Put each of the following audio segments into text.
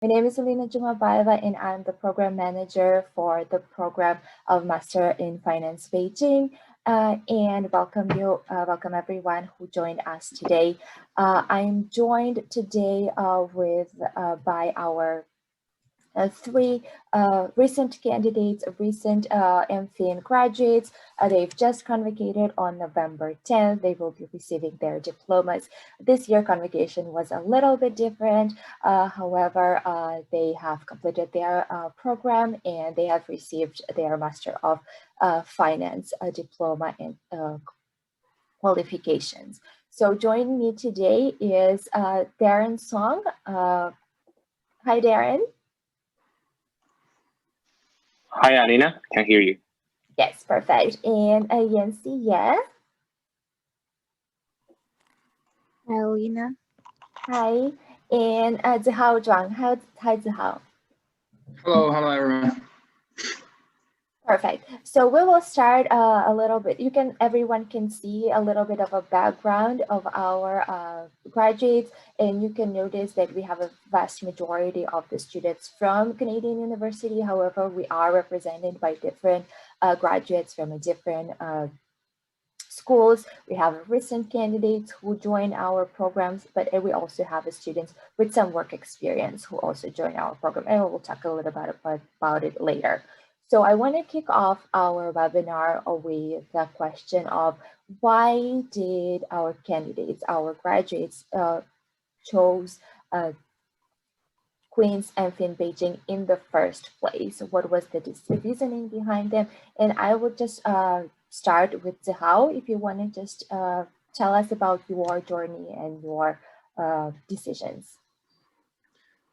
My name is Alina Jumabaeva, and I'm the program manager for the program of Master in Finance Beijing. And welcome everyone who joined us today. I'm joined today by our three recent candidates, recent MFin graduates. They've just convocated on November 10th. They will be receiving their diplomas. This year convocation was a little bit different. However, they have completed their program and they have received their Master of Finance diploma and qualifications. So joining me today is Darren Song. Hi, Darren. Hi, Alina. Can hear you. Yes, perfect. And Yancy, yeah. Hi, Alina. Hi. And Zihao Zhuang. Hi, Zihao. Hello, everyone. Perfect. So we will start a little bit. Everyone can see a little bit of a background of our graduates, and you can notice that we have a vast majority of the students from Canadian University. However, we are represented by different graduates from a different schools. We have recent candidates who join our programs, but we also have students with some work experience who also join our program, and we'll talk a little bit about it later. So I want to kick off our webinar with the question of why did our candidates, our graduates, chose Queen's MFin Beijing in the first place? What was the reasoning behind them? And I would just start with Zihao, if you want to just tell us about your journey and your decisions.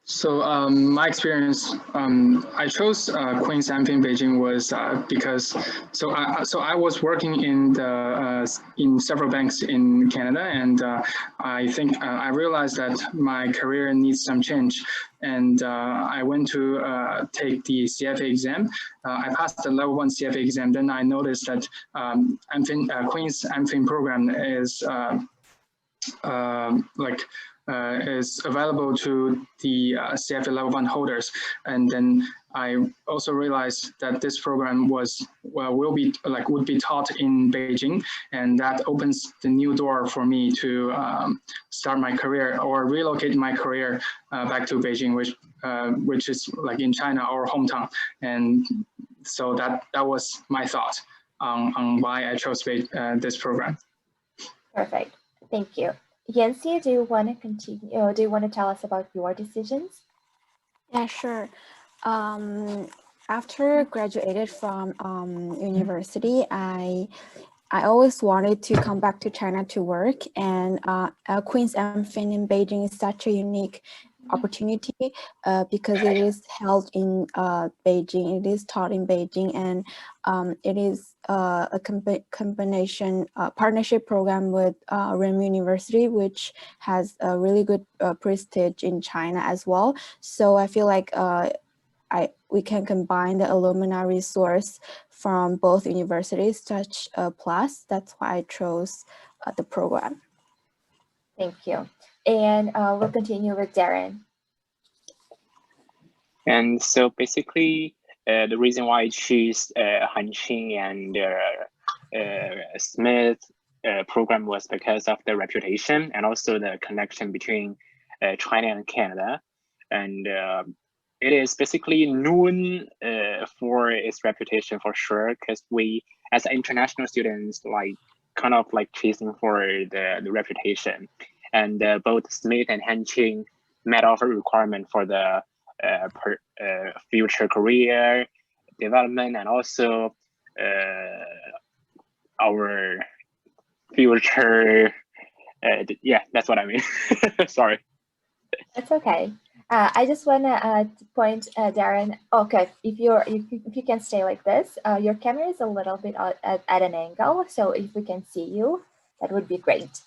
So my experience, I chose Queen's MFin Beijing was because I was working in several banks in Canada, and I think I realized that my career needs some change, and I went to take the CFA exam. I passed the level 1 CFA exam. Then I noticed that Queen's MFin program is is available to the CFA level 1 holders, and then I also realized that this program would be taught in Beijing, and that opens the new door for me to start my career or relocate my career back to Beijing, which is like in China, our hometown. And so that was my thought on why I chose this program. Perfect. Thank you. Yancy, do you want to continue? Do you want to tell us about your decisions? Yeah, sure. After graduated from university, I always wanted to come back to China to work, and Queen's MFin in Beijing is such a unique opportunity because it is held in Beijing. It is taught in Beijing, and it is a combination partnership program with Renmin University, which has a really good prestige in China as well. So I feel like we can combine the alumni resource from both universities, such a plus. That's why I chose the program. Thank you. And we'll continue with Darren. And so basically, the reason why I choose Hanqing and Smith program was because of the reputation and also the connection between China and Canada. And it is basically known for its reputation for sure, because we, as international students, kind of chasing for the reputation. And both Smith and Hanqing met all the requirement for the future career development, and also our future. Yeah, that's what I mean. Sorry. That's okay. I just want to point, Darren. Okay, if you can stay like this, your camera is a little bit at an angle, so if we can see you, that would be great.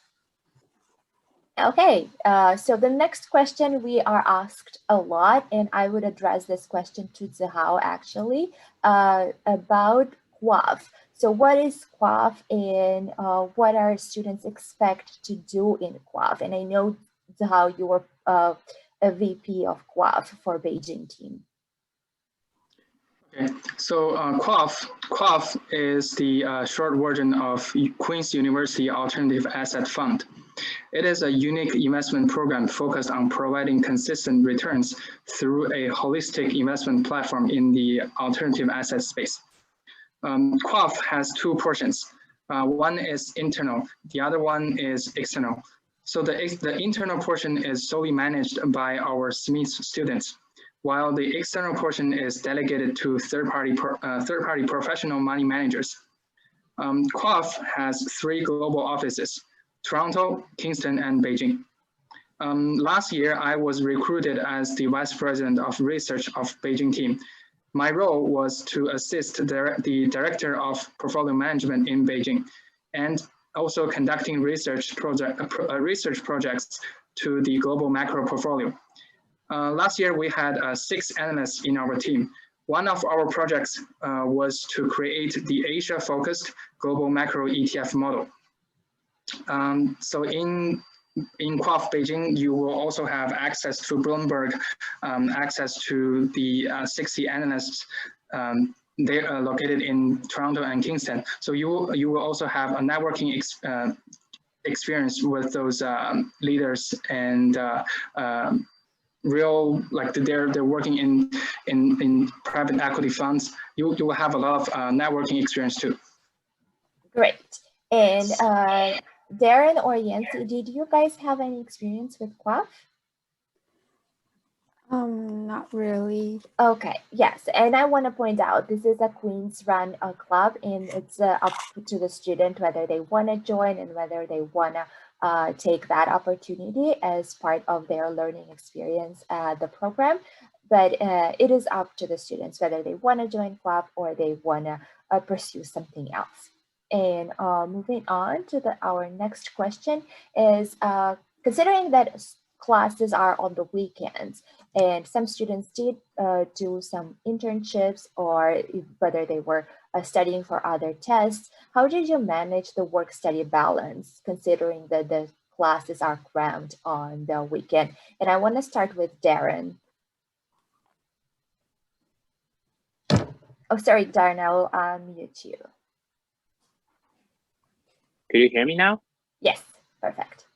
Okay, so the next question we are asked a lot, and I would address this question to Zihao actually, about QUAF. So what is QUAF, and what are students expect to do in QUAF? And I know, Zihao, you were a VP of QAF for Beijing team. Okay, so QAF is the short version of Queen's University Alternative Asset Fund. It is a unique investment program focused on providing consistent returns through a holistic investment platform in the alternative asset space. QAF has two portions. One is internal, the other one is external. So the internal portion is solely managed by our Smith students, while the external portion is delegated to third-party professional money managers. QAF has 3 global offices: Toronto, Kingston, and Beijing. Last year, I was recruited as the Vice President of Research of Beijing team. My role was to assist the Director of Portfolio Management in Beijing, and also conducting research projects to the global macro portfolio. Last year, we had 6 analysts in our team. One of our projects was to create the Asia-focused global macro ETF model. So in QAF Beijing, you will also have access to Bloomberg, access to the 60 analysts. They are located in Toronto and Kingston. So you will also have a networking experience with those leaders and real, like they're working in private equity funds. You will have a lot of networking experience too. Great. And Darren or Yancy, did you guys have any experience with QAF? Not really. Okay, yes, and I want to point out this is a Queen's run club, and it's up to the student whether they want to join and whether they want to take that opportunity as part of their learning experience at the program. But it is up to the students whether they want to join QAF or they want to pursue something else. And moving on to our next question is, considering that classes are on the weekends and some students did do some internships or whether they were studying for other tests, how did you manage the work-study balance considering that the classes are crammed on the weekend? And I want to start with Darren. Oh, sorry, Darren, I will unmute you. Could you hear me now? Yes, perfect.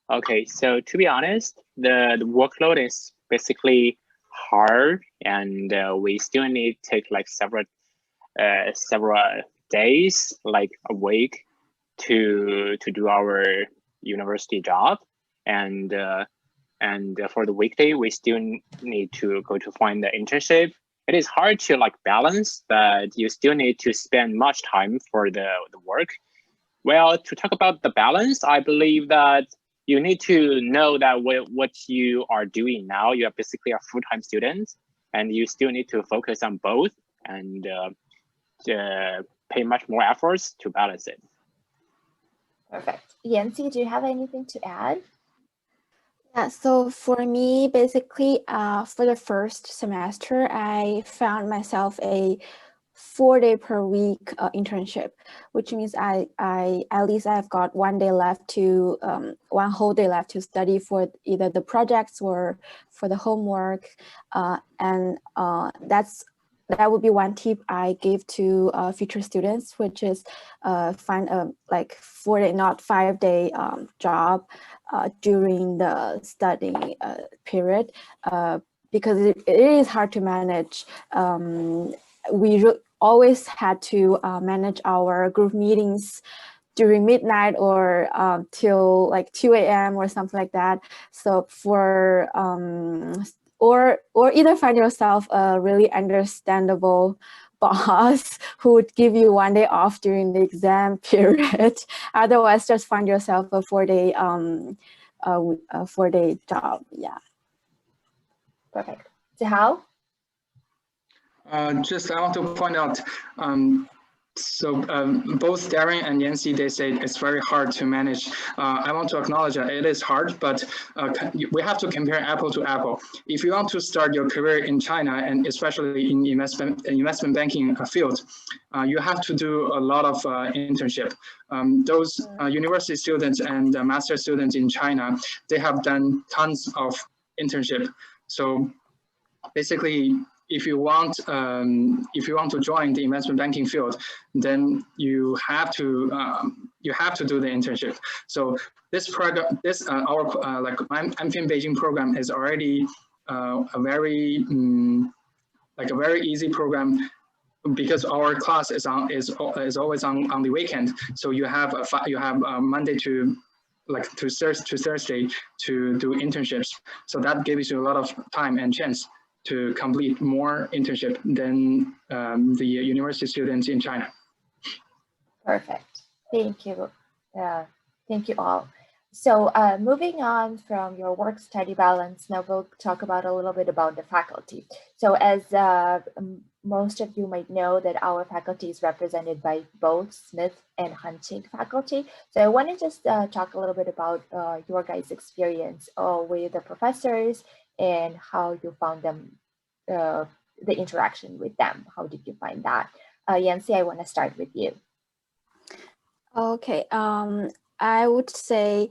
Okay, so to be honest, the workload is basically hard, and we still need to take like several days, like a week, to do our university job, and for the weekday we still need to go to find the internship. It is hard to like balance, but you still need to spend much time for the work. Well, to talk about the balance, I believe that you need to know that what you are doing now, you are basically a full-time student, and you still need to focus on both and pay much more efforts to balance it. Perfect. Yancy, do you have anything to add? Yeah, so for me, basically, for the first semester, I found myself a 4-day per week internship, which means I at least I've got 1 day left to one whole day left to study for either the projects or for the homework, and that would be one tip I give to future students, which is find a like 4-day, not 5-day job during the studying period, because it is hard to manage. We always had to manage our group meetings during midnight or till like 2 a.m. or something like that. So for or either find yourself a really understandable boss who would give you 1 day off during the exam period. Otherwise, just find yourself a 4-day 4-day job. Yeah. Perfect. So how? Just I want to point out, both Darren and Yancy, they say it's very hard to manage. I want to acknowledge that it is hard, but we have to compare apple to apple. If you want to start your career in China, and especially in investment banking field, you have to do a lot of internship. Those university students and master students in China, they have done tons of internship. So basically, if you want to join the investment banking field, then you have to do the internship. So this program, our like MFin Beijing program is already a very easy program, because our class is always on the weekend. So you have Monday to Thursday to do internships. So that gives you a lot of time and chance to complete more internship than the university students in China. Perfect. Thank you. Thank you all. So moving on from your work-study balance, now we'll talk about a little bit about the faculty. So as most of you might know, that our faculty is represented by both Smith and Hunting faculty. So I want to just talk a little bit about your guys' experience with the professors and how you found them, the interaction with them. How did you find that? Yancy, I want to start with you. Okay, I would say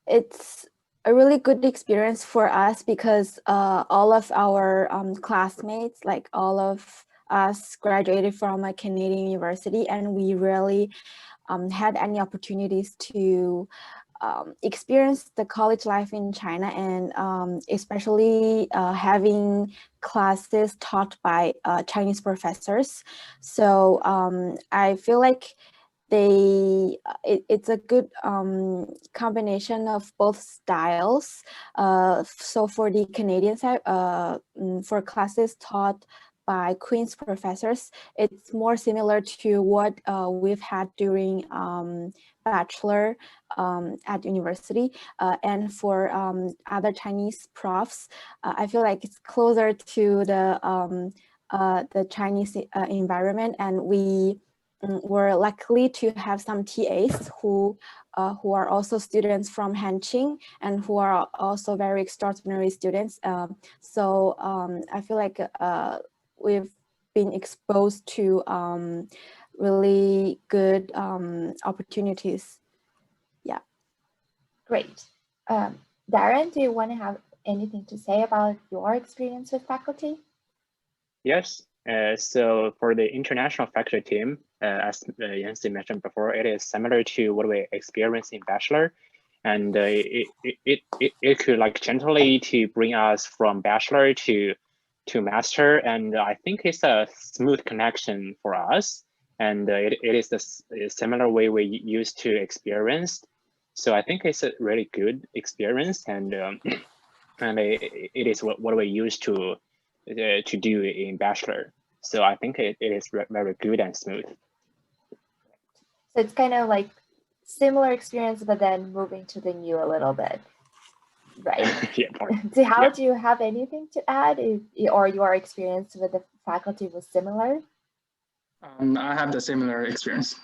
it's a really good experience for us, because all of our classmates, like all of us, graduated from a Canadian university, and we really had any opportunities to experience the college life in China, and especially having classes taught by Chinese professors. So I feel like it's a good combination of both styles. So for the Canadian side, for classes taught by Queen's professors, it's more similar to what we've had during bachelor at university. And for other Chinese profs, I feel like it's closer to the Chinese environment, and we're lucky to have some TAs who are also students from Hanqing, and who are also very extraordinary students. So I feel like we've been exposed to really good opportunities. Yeah. Great. Darren, do you want to have anything to say about your experience with faculty? Yes. So for the international faculty team, as Yancy mentioned before, it is similar to what we experienced in bachelor, and it could like gently to bring us from bachelor to master, and I think it's a smooth connection for us, and it is the similar way we used to experience. So I think it's a really good experience, and it is what we used to do in bachelor. So I think it is very good and smooth. So it's kind of like similar experience, but then moving to the new a little bit, right? Yeah. So how do you have anything to add, or your experience with the faculty was similar? I have the similar experience.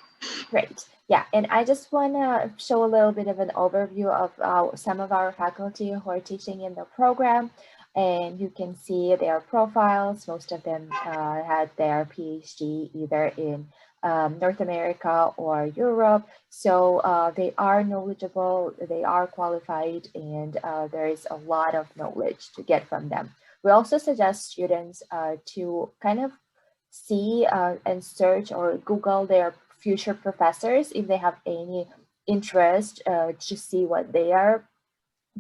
Great. Yeah, and I just want to show a little bit of an overview of some of our faculty who are teaching in the program. And you can see their profiles. Most of them had their PhD either in North America or Europe. So they are knowledgeable, they are qualified, and there is a lot of knowledge to get from them. We also suggest students to kind of see and search or Google their future professors if they have any interest to see what their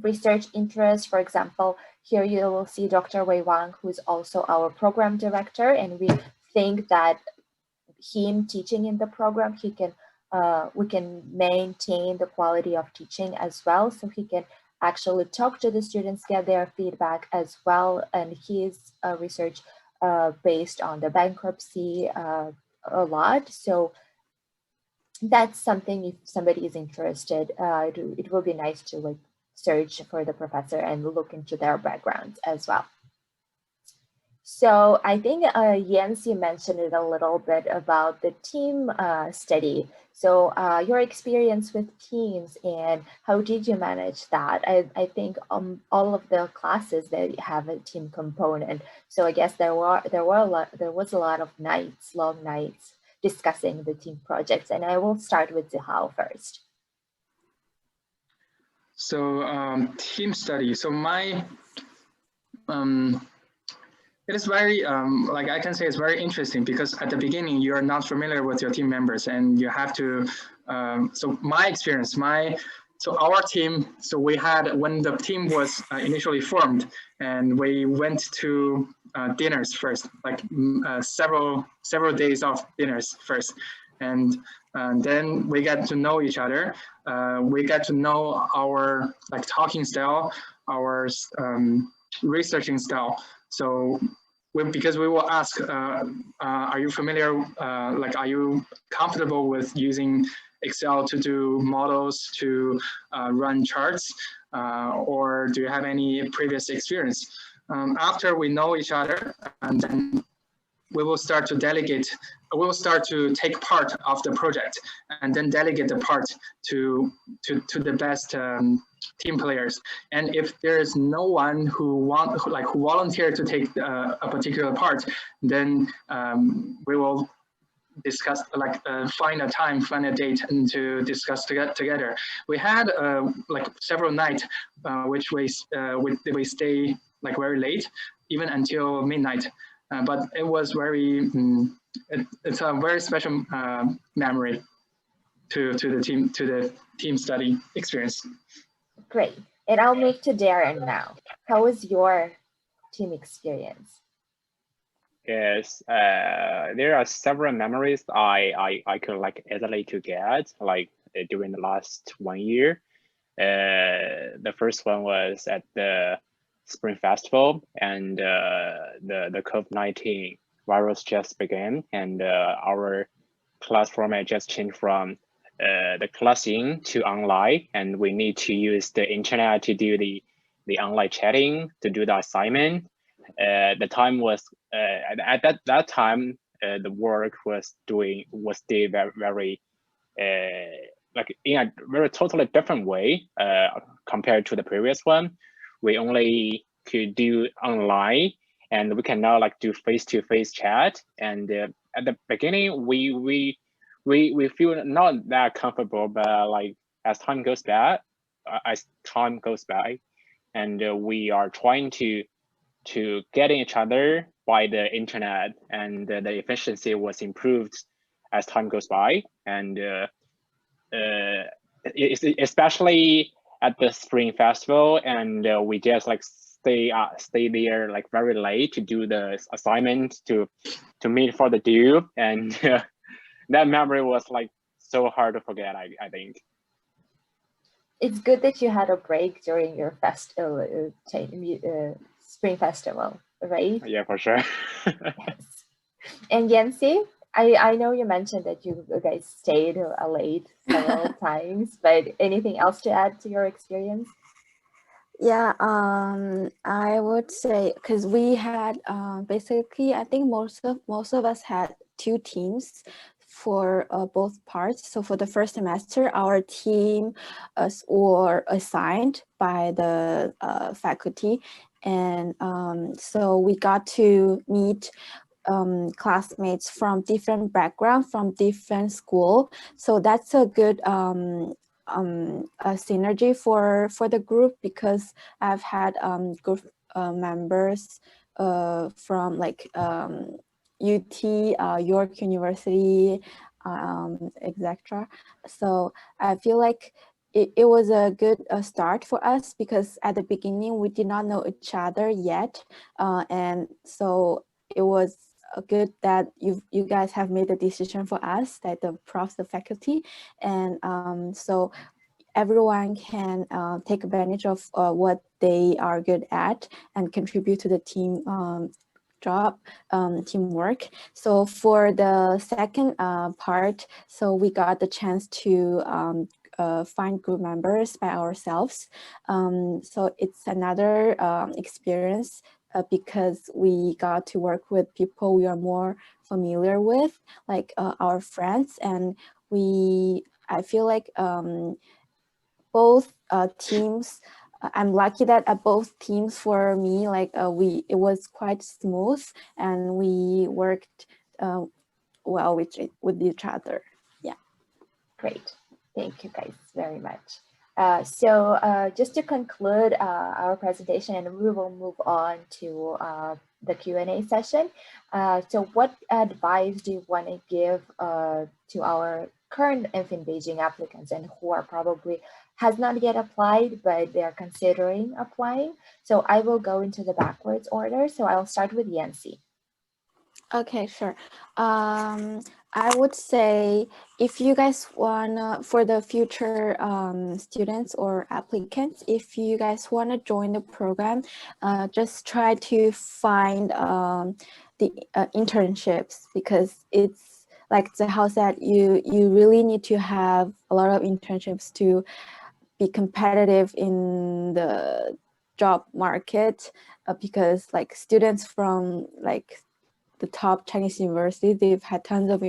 research interest. For example, here you will see Dr. Wei Wang, who is also our program director, and we think that him teaching in the program, we can maintain the quality of teaching as well, so he can actually talk to the students, get their feedback as well, and his research based on the bankruptcy a lot. So that's something, if somebody is interested, it will be nice to like search for the professor and look into their backgrounds as well. So I think Yancy mentioned it a little bit about the team study. So your experience with teams and how did you manage that? I think all of the classes that have a team component. So I guess there was a lot of nights, long nights, discussing the team projects. And I will start with Zihao first. So team study. So my it is very like I can say it's very interesting because at the beginning you are not familiar with your team members and you have to. So my experience, so our team. So we had when the team was initially formed, and we went to dinners first, like several days of dinners first, and then we get to know each other. We get to know our like talking style, our researching style. So because we will ask, are you familiar, like, are you comfortable with using Excel to do models, to run charts, or do you have any previous experience? After we know each other, and then we will start to delegate, we will start to take part of the project and then delegate the part to the best team players. And if there is no one who volunteer to take a particular part, then we will discuss, like find a time, find a date, and to discuss together. We had like several nights which we stay like very late, even until midnight. But it was very, it's a very special memory to the team study experience. Great. And I'll move to Darren now. How was your team experience? Yes, there are several memories I could like easily to get like during the last 1 year. The first one was at the Spring Festival, and the COVID-19 virus just began, and our class format just changed from the classing to online, and we need to use the internet to do the online chatting, to do the assignment. The time was at that time the work was still very like in a very totally different way compared to the previous one. We only could do online, and we can now like do face-to-face chat. And at the beginning, we feel not that comfortable, but like as time goes by, and we are trying to get each other by the internet, and the efficiency was improved as time goes by. And especially at the Spring Festival, and we just like stay there like very late to do the assignment, to meet for the due, and that memory was like so hard to forget. I think It's good that you had a break during your Spring Festival, right? Yeah, for sure. Yes. And Yancy, I know you mentioned that you guys stayed late several times, but anything else to add to your experience? Yeah, I would say because we had basically, I think most of us had 2 teams for both parts. So for the first semester, our team were assigned by the faculty, and so we got to meet classmates from different backgrounds, from different school. So that's a good a synergy for the group, because I've had group members from like UT, York University, etc. So I feel like it was a good start for us, because at the beginning we did not know each other yet, and so it was good that you guys have made the decision for us, that the profs, the faculty, and so everyone can take advantage of what they are good at and contribute to the team teamwork. So for the second part, so we got the chance to find group members by ourselves. So it's another experience, because we got to work with people we are more familiar with, like our friends, and I feel like both teams, I'm lucky that at both teams for me, like it was quite smooth, and we worked well with each other. Yeah. Great. Thank you guys very much. Just to conclude our presentation, and we will move on to the Q&A session. So what advice do you want to give to our current MFin Beijing applicants and who are probably has not yet applied, but they are considering applying? So I will go into the backwards order. So I'll start with Yancy. Okay, sure. I would say if you guys wanna, for the future students or applicants, if you guys wanna join the program, just try to find the internships, because it's like the house that you really need to have a lot of internships to be competitive in the job market, because like students from like the top Chinese universities, they've had tons of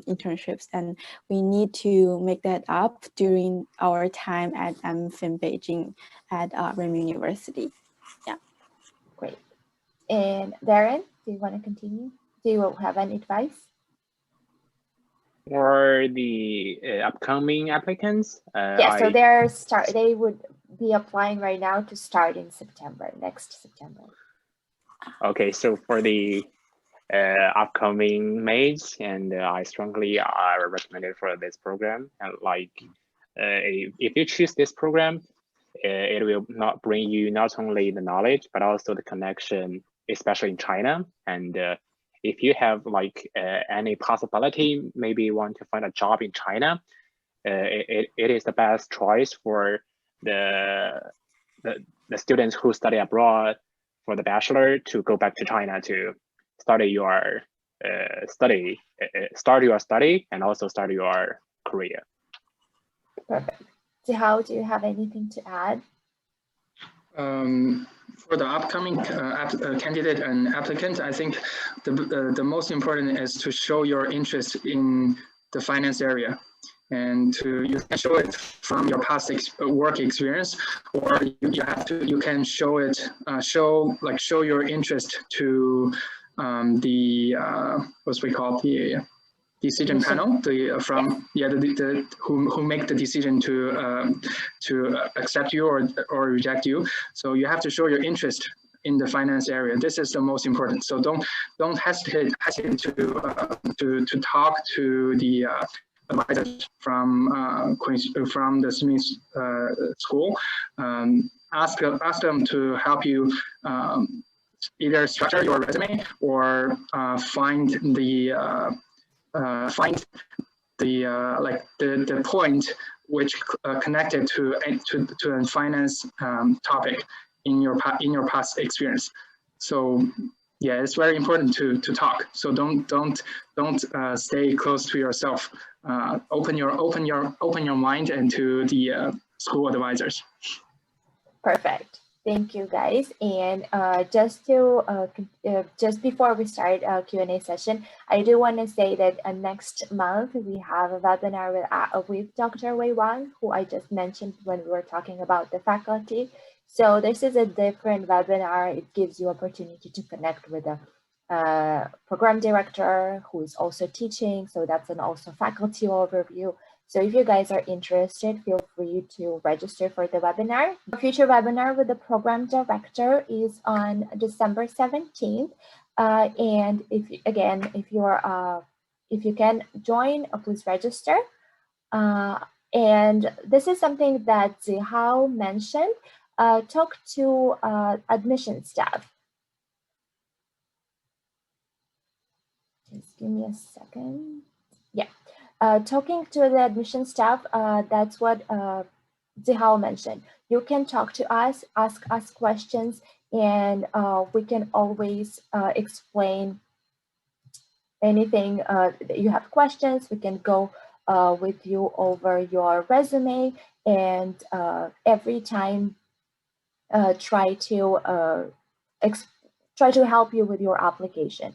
internships, and we need to make that up during our time at MFin Beijing at Renmin University. Yeah. Great. And Darren, do you want to continue? Do you have any advice? For the upcoming applicants, Yeah, so they would be applying right now to start in September, next September. Okay, so for the upcoming mates, and I strongly recommend it for this program. And like, if you choose this program, it will not bring you not only the knowledge but also the connection, especially in China. And if you have like any possibility, maybe you want to find a job in China, it is the best choice for the students who study abroad for the bachelor to go back to China to study your start your study and also start your career. Perfect. So how do you have anything to add? For the upcoming candidate and applicant, I think the most important is to show your interest in the finance area, and you can show it from your past work experience, or you can show it show your interest to the what we call the decision panel, who make the decision to accept you or reject you. So you have to show your interest in the finance area. This is the most important. So don't hesitate to talk to the advisors from the Smith school. Ask them to help you either structure your resume or find the the point which connected to a finance topic in your past experience. So yeah, it's very important to talk. So don't stay close to yourself. Open your mind into the school advisors. Perfect. Thank you, guys. And just before we start our Q&A session, I do want to say that next month we have a webinar with Dr. Wei Wang, who I just mentioned when we were talking about the faculty. So this is a different webinar. It gives you opportunity to connect with a program director who is also teaching. So that's an also faculty overview. So if you guys are interested, feel free to register for the webinar. The future webinar with the program director is on December 17th. And if you can join, please register. And this is something that Zihao mentioned. Talk to admission staff. Just give me a second. Yeah. Talking to the admission staff, that's what Zihao mentioned. You can talk to us, ask us questions, and we can always explain anything that you have questions. We can go with you over your resume, and every time try to help you with your application.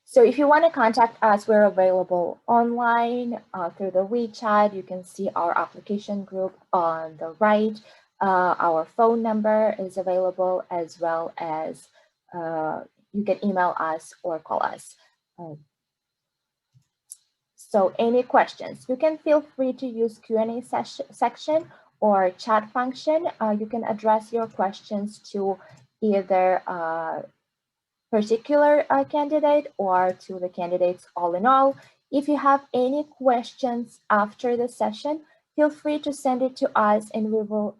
So if you want to contact us, we're available online through the WeChat. You can see our application group on the right. Our phone number is available, as well as you can email us or call us. So any questions, you can feel free to use Q&A section or chat function. You can address your questions to either particular candidate or to the candidates all in all. If you have any questions after the session, feel free to send it to us and we will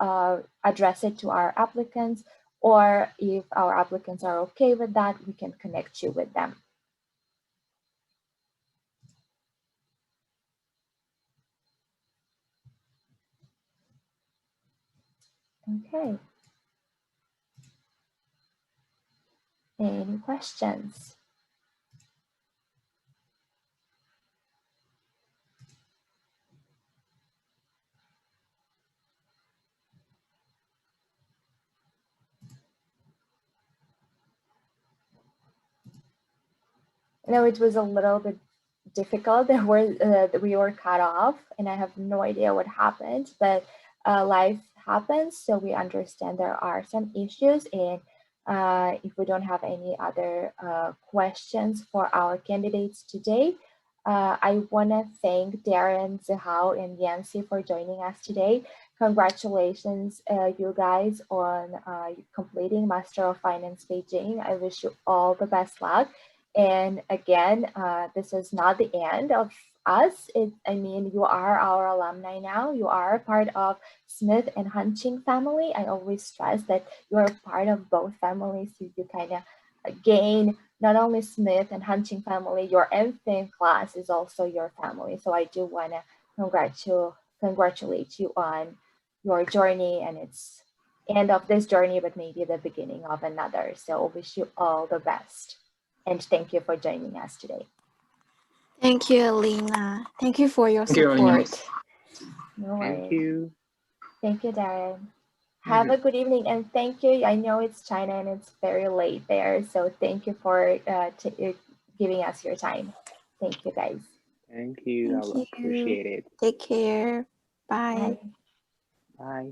address it to our applicants, or if our applicants are okay with that, we can connect you with them. Okay. Any questions? You know, it was a little bit difficult. We were cut off and I have no idea what happened, but life happens. So we understand there are some issues, and if we don't have any other questions for our candidates today, I want to thank Darren, Zihao, and Yancy for joining us today. Congratulations, you guys, on completing Master of Finance Beijing. I wish you all the best luck. And again, this is not the end of us. I mean, you are our alumni now. You are part of Smith and Hunching family. I always stress that you're part of both families. You kind of gain not only Smith and Hunching family, your MFin class is also your family. So I do want to congratulate you on your journey, and it's end of this journey, but maybe the beginning of another. So wish you all the best. And thank you for joining us today. Thank you, Alina. Thank you for your Thank you, Alina. support. No worries. Thank you. Thank you, Darren. Have a good evening, and thank you. I know it's China and it's very late there, so thank you for giving us your time. Thank you, guys. Thank you. I Thank you. appreciate it. Take care. Bye. Bye. Bye.